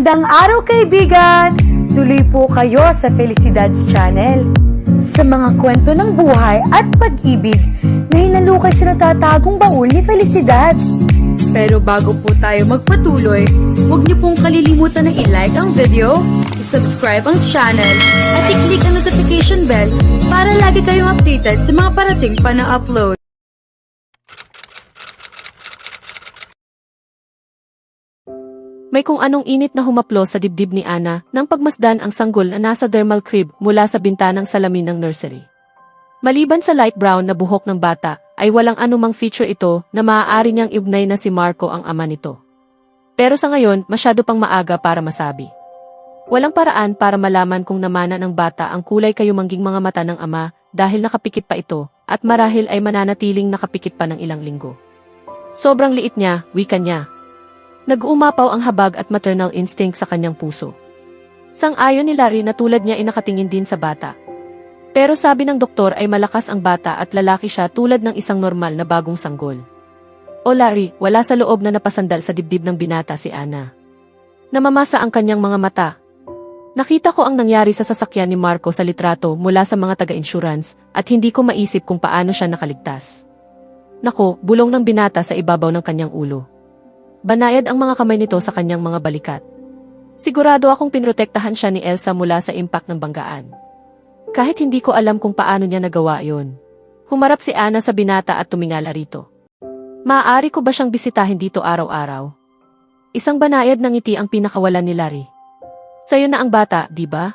Magandang araw kaibigan! Tuloy po kayo sa Felicidad's Channel. Sa mga kwento ng buhay at pag-ibig na hinalukay sa natatagong baul ni Felicidad. Pero bago po tayo magpatuloy, huwag niyo pong kalilimutan na i-like ang video, i-subscribe ang channel, at i-click ang notification bell para lagi kayong updated sa mga parating pa na upload. May kung anong init na humaplo sa dibdib ni Ana nang pagmasdan ang sanggol na nasa thermal crib mula sa bintanang salamin ng nursery. Maliban sa light brown na buhok ng bata, ay walang anumang feature ito na maaari niyang iugnay na si Marco ang ama nito. Pero sa ngayon, masyado pang maaga para masabi. Walang paraan para malaman kung namana ng bata ang kulay kayumangging mga mata ng ama dahil nakapikit pa ito at marahil ay mananatiling nakapikit pa ng ilang linggo. Sobrang liit niya, wika niya. Nag-uumapaw ang habag at maternal instinct sa kanyang puso. Sang-ayon ni Larry na tulad niya ay nakatingin din sa bata. Pero sabi ng doktor ay malakas ang bata at lalaki siya tulad ng isang normal na bagong sanggol. O Larry, wala sa loob na napasandal sa dibdib ng binata si Ana. Namamasa ang kanyang mga mata. Nakita ko ang nangyari sa sasakyan ni Marco sa litrato mula sa mga taga-insurance at hindi ko maisip kung paano siya nakaligtas. Nako, bulong ng binata sa ibabaw ng kanyang ulo. Banayad ang mga kamay nito sa kanyang mga balikat. Sigurado akong pinrotektahan siya ni Elsa mula sa impact ng banggaan. Kahit hindi ko alam kung paano niya nagawa yon. Humarap si Ana sa binata at tumingala rito. Maaari ko ba siyang bisitahin dito araw-araw? Isang banayad ng ngiti ang pinakawalan ni Larry. Sayo na ang bata, di ba?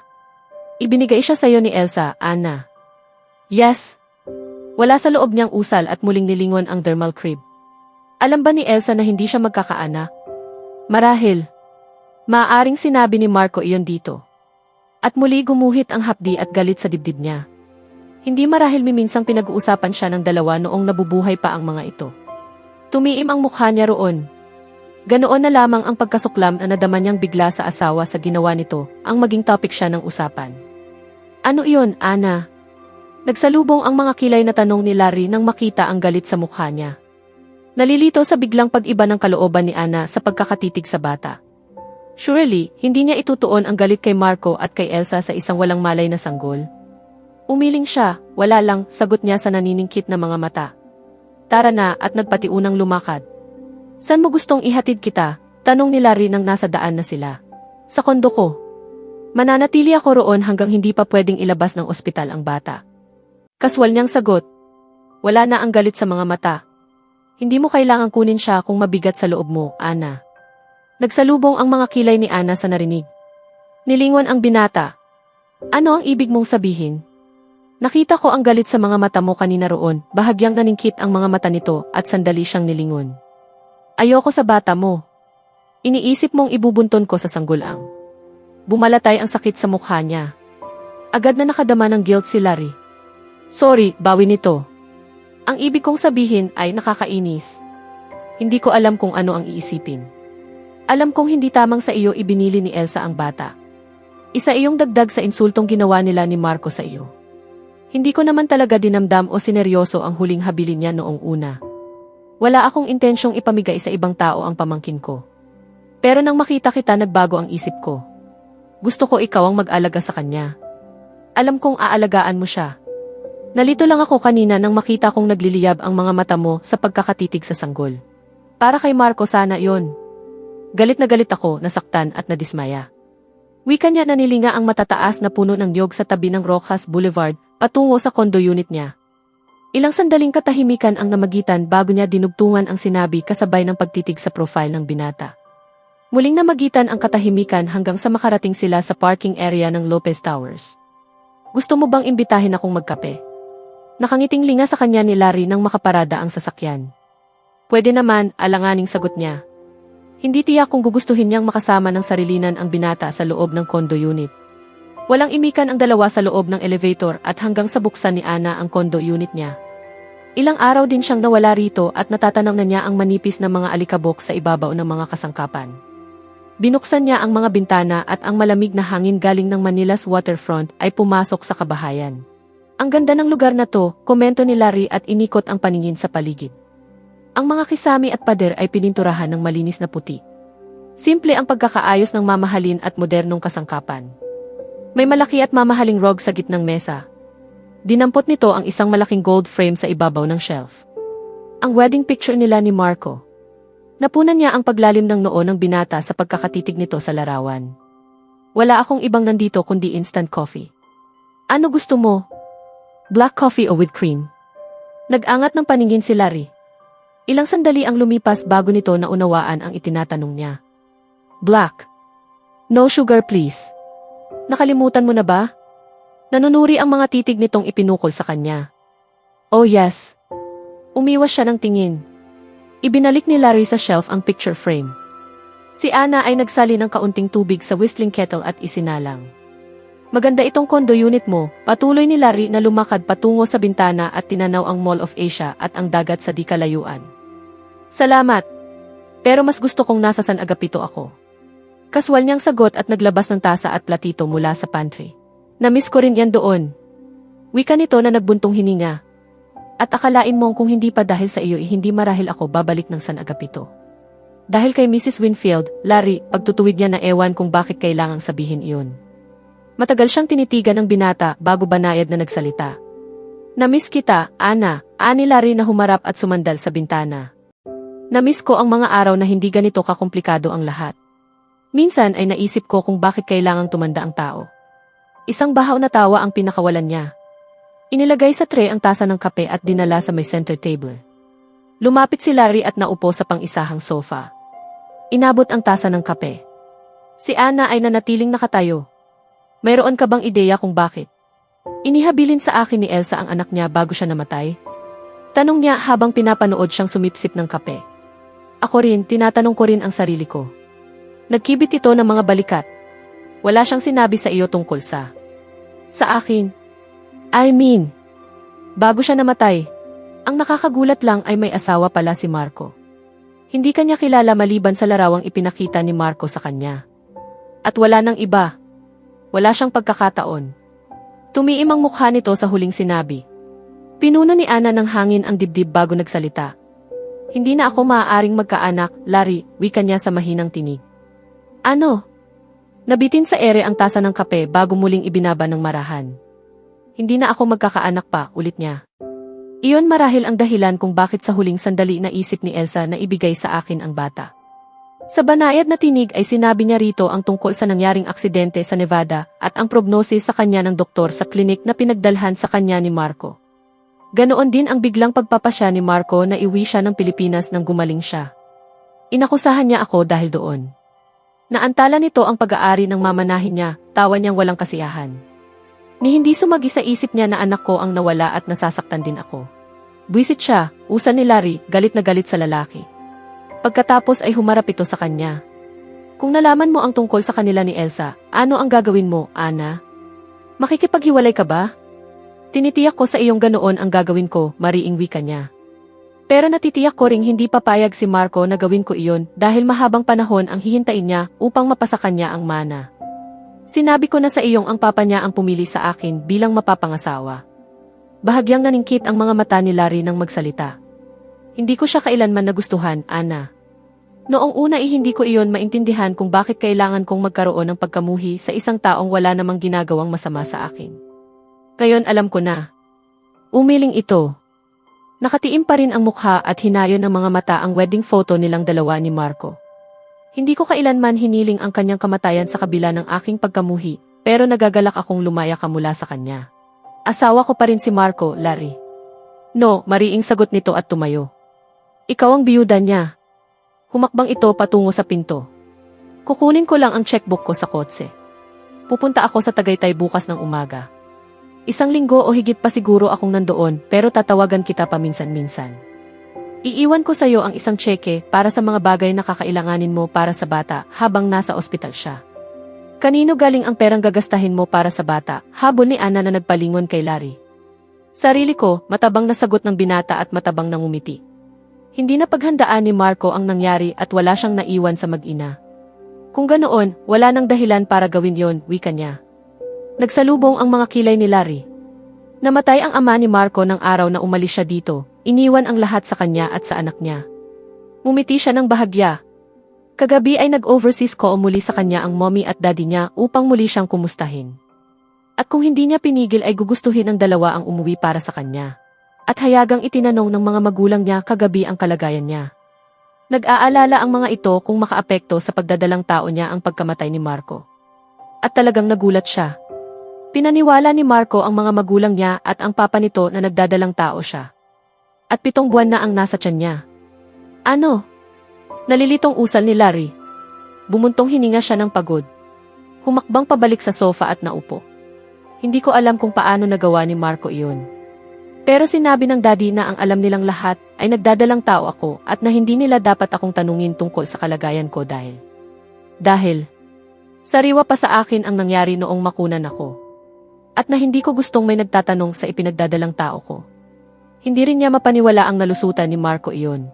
Ibinigay siya sayo ni Elsa, Ana. Yes. Wala sa loob niyang usal at muling nilingon ang thermal crib. Alam ba ni Elsa na hindi siya magkakaanak? Marahil. Maaaring sinabi ni Marco iyon dito. At muli gumuhit ang hapdi at galit sa dibdib niya. Hindi marahil miminsang pinag-uusapan siya ng dalawa noong nabubuhay pa ang mga ito. Tumiim ang mukha niya roon. Ganoon na lamang ang pagkasuklam na nadama niyang bigla sa asawa sa ginawa nito ang maging topic siya ng usapan. Ano iyon, Ana? Nagsalubong ang mga kilay na tanong ni Larry nang makita ang galit sa mukha niya. Nalilito sa biglang pag-iba ng kalooban ni Ana sa pagkakatitig sa bata. Surely, hindi niya itutuon ang galit kay Marco at kay Elsa sa isang walang malay na sanggol. Umiling siya, wala lang, sagot niya sa naniningkit na mga mata. Tara na at nagpatiunang lumakad. Saan mo gustong ihatid kita? Tanong ni Larry nang nasa daan na sila. Sa kondo ko. Mananatili ako roon hanggang hindi pa pwedeng ilabas ng ospital ang bata. Kaswal niyang sagot. Wala na ang galit sa mga mata. Hindi mo kailangang kunin siya kung mabigat sa loob mo, Ana. Nagsalubong ang mga kilay ni Ana sa narinig. Nilingon ang binata. Ano ang ibig mong sabihin? Nakita ko ang galit sa mga mata mo kanina roon, bahagyang naningkit ang mga mata nito at sandali siyang nilingon. Ayoko sa bata mo. Iniisip mong ibubunton ko sa sanggol-ang. Bumalatay ang sakit sa mukha niya. Agad na nakadama ng guilt si Larry. Sorry, bawi nito. Ang ibig kong sabihin ay nakakainis. Hindi ko alam kung ano ang iisipin. Alam kong hindi tamang sa iyo ibinili ni Elsa ang bata. Isa iyong dagdag sa insultong ginawa nila ni Marco sa iyo. Hindi ko naman talaga dinamdam o sineryoso ang huling habilin niya noong una. Wala akong intensyong ipamigay sa ibang tao ang pamangkin ko. Pero nang makita kita nagbago ang isip ko. Gusto ko ikaw ang mag-alaga sa kanya. Alam kong aalagaan mo siya. Nalito lang ako kanina nang makita kong nagliliyab ang mga mata mo sa pagkakatitig sa sanggol. Para kay Marco sana yon. Galit na galit ako, nasaktan at nadismaya. Wika niya na nilinga ang matataas na puno ng niyog sa tabi ng Rojas Boulevard patungo sa condo unit niya. Ilang sandaling katahimikan ang namagitan bago niya dinugtungan ang sinabi kasabay ng pagtitig sa profile ng binata. Muling namagitan ang katahimikan hanggang sa makarating sila sa parking area ng Lopez Towers. Gusto mo bang imbitahin akong magkape? Nakangiting linga sa kanya ni Larry nang makaparada ang sasakyan. Pwede naman, alanganing sagot niya. Hindi tiyak kung gugustuhin niyang makasama ng sarilinan ang binata sa loob ng condo unit. Walang imikan ang dalawa sa loob ng elevator at hanggang sa buksan ni Ana ang condo unit niya. Ilang araw din siyang nawala rito at natatanaw na niya ang manipis na mga alikabok sa ibabaw ng mga kasangkapan. Binuksan niya ang mga bintana at ang malamig na hangin galing ng Manila's waterfront ay pumasok sa kabahayan. Ang ganda ng lugar na to, komento ni Larry at inikot ang paningin sa paligid. Ang mga kisami at pader ay pininturahan ng malinis na puti. Simple ang pagkakaayos ng mamahalin at modernong kasangkapan. May malaki at mamahaling rug sa gitnang mesa. Dinampot nito ang isang malaking gold frame sa ibabaw ng shelf. Ang wedding picture nila ni Marco. Napunan niya ang paglalim ng noo ng binata sa pagkakatitig nito sa larawan. Wala akong ibang nandito kundi instant coffee. Ano gusto mo? Black coffee o with cream? Nag-angat ng paningin si Larry. Ilang sandali ang lumipas bago nito naunawaan ang itinatanong niya. Black. No sugar please. Nakalimutan mo na ba? Nanunuri ang mga titig nitong ipinukol sa kanya. Oh yes. Umiwas siya ng tingin. Ibinalik ni Larry sa shelf ang picture frame. Si Anna ay nagsali ng kaunting tubig sa whistling kettle at isinalang. Maganda itong condo unit mo, patuloy ni Larry na lumakad patungo sa bintana at tinanaw ang Mall of Asia at ang dagat sa di kalayuan. Salamat. Pero mas gusto kong nasa San Agapito ako. Kaswal niyang sagot at naglabas ng tasa at platito mula sa pantry. Namiss ko rin yan doon. Wika nito na nagbuntong hininga. At akalain mong kung hindi pa dahil sa iyo hindi marahil ako babalik ng San Agapito. Dahil kay Mrs. Winfield, Larry, pagtutuwid niya na ewan kung bakit kailangang sabihin iyon. Matagal siyang tinitigan ng binata bago banayad na nagsalita. Namiss kita, Ana, ani Larry na humarap at sumandal sa bintana. Namiss ko ang mga araw na hindi ganito kakomplikado ang lahat. Minsan ay naisip ko kung bakit kailangang tumanda ang tao. Isang bahaw na tawa ang pinakawalan niya. Inilagay sa tray ang tasa ng kape at dinala sa may center table. Lumapit si Larry at naupo sa pang-isahang sofa. Inabot ang tasa ng kape. Si Anna ay nanatiling nakatayo. Mayroon ka bang ideya kung bakit? Inihabilin sa akin ni Elsa ang anak niya bago siya namatay? Tanong niya habang pinapanood siyang sumipsip ng kape. Ako rin, tinatanong ko rin ang sarili ko. Nagkibit ito ng mga balikat. Wala siyang sinabi sa iyo tungkol sa akin. I mean, bago siya namatay, ang nakakagulat lang ay may asawa pala si Marco. Hindi kanya kilala maliban sa larawang ipinakita ni Marco sa kanya. At wala nang iba. Wala siyang pagkakataon. Tumiim ang mukha nito sa huling sinabi. Pinuno ni Anna ng hangin ang dibdib bago nagsalita. Hindi na ako maaaring magkaanak, Larry, wika niya sa mahinang tinig. Ano? Nabitin sa ere ang tasa ng kape bago muling ibinaba ng marahan. Hindi na ako magkakaanak pa, ulit niya. Iyon marahil ang dahilan kung bakit sa huling sandali naisip ni Elsa na ibigay sa akin ang bata. Sa banayad na tinig ay sinabi niya rito ang tungkol sa nangyaring aksidente sa Nevada at ang prognosis sa kanya ng doktor sa klinik na pinagdalhan sa kanya ni Marco. Ganoon din ang biglang pagpapasya ni Marco na iwi siya ng Pilipinas nang gumaling siya. Inakusahan niya ako dahil doon. Naantala nito ang pag-aari ng mamanahin niya, tawa niyang walang kasiyahan. Ni hindi sumagi sa isip niya na anak ko ang nawala at nasasaktan din ako. Buwisit siya, usan ni Larry, galit na galit sa lalaki. Pagkatapos ay humarap ito sa kanya. Kung nalaman mo ang tungkol sa kanila ni Elsa, ano ang gagawin mo, Ana? Makikipaghiwalay ka ba? Tinitiyak ko sa iyong ganoon ang gagawin ko, mariing wika niya. Pero natitiyak ko ring hindi papayag si Marco na gawin ko iyon dahil mahabang panahon ang hihintayin niya upang mapasa kanya ang mana. Sinabi ko na sa iyong ang papa niya ang pumili sa akin bilang mapapangasawa. Bahagyang naningkit ang mga mata ni Larry nang magsalita. Hindi ko siya kailanman nagustuhan, Ana. Noong una hindi ko iyon maintindihan kung bakit kailangan kong magkaroon ng pagkamuhi sa isang taong wala namang ginagawang masama sa akin. Ngayon alam ko na. Umiling ito. Nakatiim pa rin ang mukha at hinayon ng mga mata ang wedding photo nilang dalawa ni Marco. Hindi ko kailanman hiniling ang kanyang kamatayan sa kabila ng aking pagkamuhi, pero nagagalak akong lumaya ka mula sa kanya. Asawa ko pa rin si Marco, Larry. No, mariing sagot nito at tumayo. Ikaw ang biyuda niya. Humakbang ito patungo sa pinto. Kukunin ko lang ang checkbook ko sa kotse. Pupunta ako sa Tagaytay bukas ng umaga. 1 linggo o higit pa siguro akong nandoon pero tatawagan kita paminsan-minsan. Iiwan ko sa iyo ang isang tseke para sa mga bagay na kakailanganin mo para sa bata habang nasa ospital siya. Kanino galing ang perang gagastahin mo para sa bata? Habol ni Anna na nagpalingon kay Larry. Sarili ko, matabang na sagot ng binata at matabang nang umiti. Hindi na paghandaan ni Marco ang nangyari at wala siyang naiwan sa mag-ina. Kung ganoon, wala nang dahilan para gawin yon, wika niya. Nagsalubong ang mga kilay ni Larry. Namatay ang ama ni Marco ng araw na umalis siya dito, iniwan ang lahat sa kanya at sa anak niya. Ngumiti siya ng bahagya. Kagabi ay nag-overseas call muli sa kanya ang mommy at daddy niya upang muli siyang kumustahin. At kung hindi niya pinigil ay gugustuhin ng dalawa ang umuwi para sa kanya. At hayagang itinanong ng mga magulang niya kagabi ang kalagayan niya. Nag-aalala ang mga ito kung makaapekto sa pagdadalang tao niya ang pagkamatay ni Marco. At talagang nagulat siya. Pinaniwala ni Marco ang mga magulang niya at ang papa nito na nagdadalang tao siya. At 7 buwan na ang nasa tiyan niya. Ano? Nalilitong usal ni Larry. Bumuntong hininga siya ng pagod. Humakbang pabalik sa sofa at naupo. Hindi ko alam kung paano nagawa ni Marco iyon. Pero sinabi ng daddy na ang alam nilang lahat ay nagdadalang tao ako at na hindi nila dapat akong tanungin tungkol sa kalagayan ko dahil sariwa pa sa akin ang nangyari noong makunan ako. At na hindi ko gustong may nagtatanong sa ipinagdadalang tao ko. Hindi rin niya mapaniwala ang nalusutan ni Marco iyon.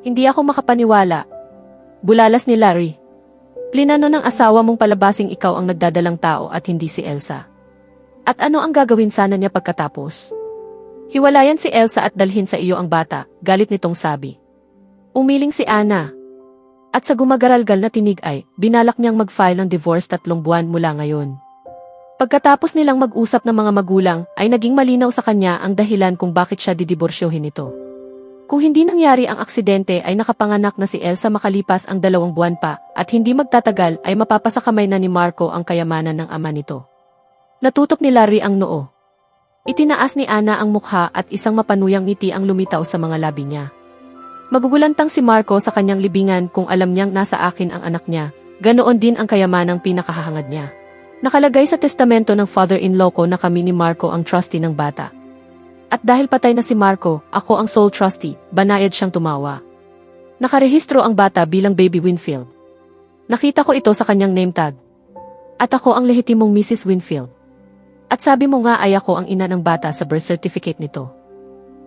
Hindi ako makapaniwala. Bulalas ni Larry. Plinano ng asawa mong palabasing ikaw ang nagdadalang tao at hindi si Elsa. At ano ang gagawin sana niya pagkatapos? Hiwalayan si Elsa at dalhin sa iyo ang bata, galit nitong sabi. Umiling si Ana. At sa gumagaralgal na tinig ay, binalak niyang mag-file ng divorce 3 buwan mula ngayon. Pagkatapos nilang mag-usap ng mga magulang, ay naging malinaw sa kanya ang dahilan kung bakit siya didiborsyohin nito. Kung hindi nangyari ang aksidente ay nakapanganak na si Elsa makalipas ang 2 buwan pa, at hindi magtatagal ay mapapasakamay na ni Marco ang kayamanan ng ama nito. Natutok ni Larry ang noo. Itinaas ni Ana ang mukha at isang mapanuyang ngiti ang lumitaw sa mga labi niya. Magugulantang si Marco sa kanyang libingan kung alam niyang nasa akin ang anak niya, ganoon din ang kayamanang pinakahahangad niya. Nakalagay sa testamento ng father-in-law ko na kami ni Marco ang trustee ng bata. At dahil patay na si Marco, ako ang sole trustee, banayad siyang tumawa. Nakarehistro ang bata bilang Baby Winfield. Nakita ko ito sa kanyang name tag. At ako ang lehitimong Mrs. Winfield. At sabi mo nga ay ako ang ina ng bata sa birth certificate nito.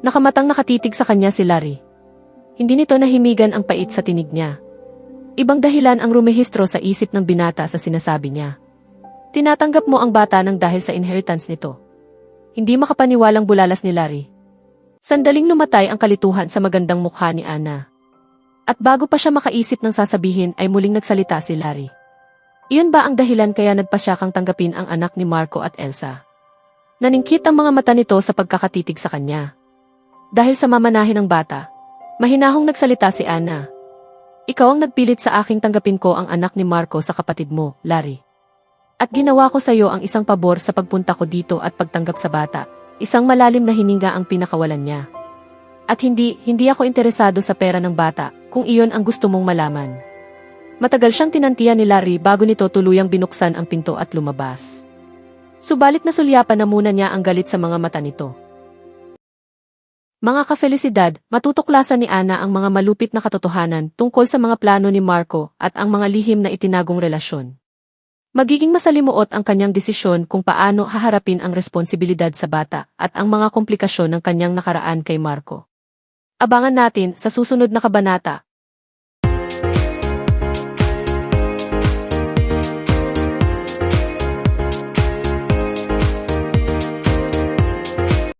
Nakamatang nakatitig sa kanya si Larry. Hindi nito nahimigan ang pait sa tinig niya. Ibang dahilan ang rumehistro sa isip ng binata sa sinasabi niya. Tinatanggap mo ang bata ng dahil sa inheritance nito. Hindi makapaniwalang bulalas ni Larry. Sandaling lumatay ang kalituhan sa magandang mukha ni Ana. At bago pa siya makaisip ng sasabihin ay muling nagsalita si Larry. Iyon ba ang dahilan kaya nagpasya kang tanggapin ang anak ni Marco at Elsa? Naningkit ang mga mata nito sa pagkakatitig sa kanya. Dahil sa mamanahin ng bata, mahinahong nagsalita si Ana. Ikaw ang nagpilit sa aking tanggapin ko ang anak ni Marco sa kapatid mo, Larry. At ginawa ko sa iyo ang isang pabor sa pagpunta ko dito at pagtanggap sa bata, isang malalim na hininga ang pinakawalan niya. At hindi ako interesado sa pera ng bata, kung iyon ang gusto mong malaman. Matagal siyang tinantiyan ni Larry bago nito tuluyang binuksan ang pinto at lumabas. Subalit nasulyapan na muna niya ang galit sa mga mata nito. Mga kafelisidad, matutuklasan ni Ana ang mga malupit na katotohanan tungkol sa mga plano ni Marco at ang mga lihim na itinagong relasyon. Magiging masalimuot ang kanyang desisyon kung paano haharapin ang responsibilidad sa bata at ang mga komplikasyon ng kanyang nakaraan kay Marco. Abangan natin sa susunod na kabanata.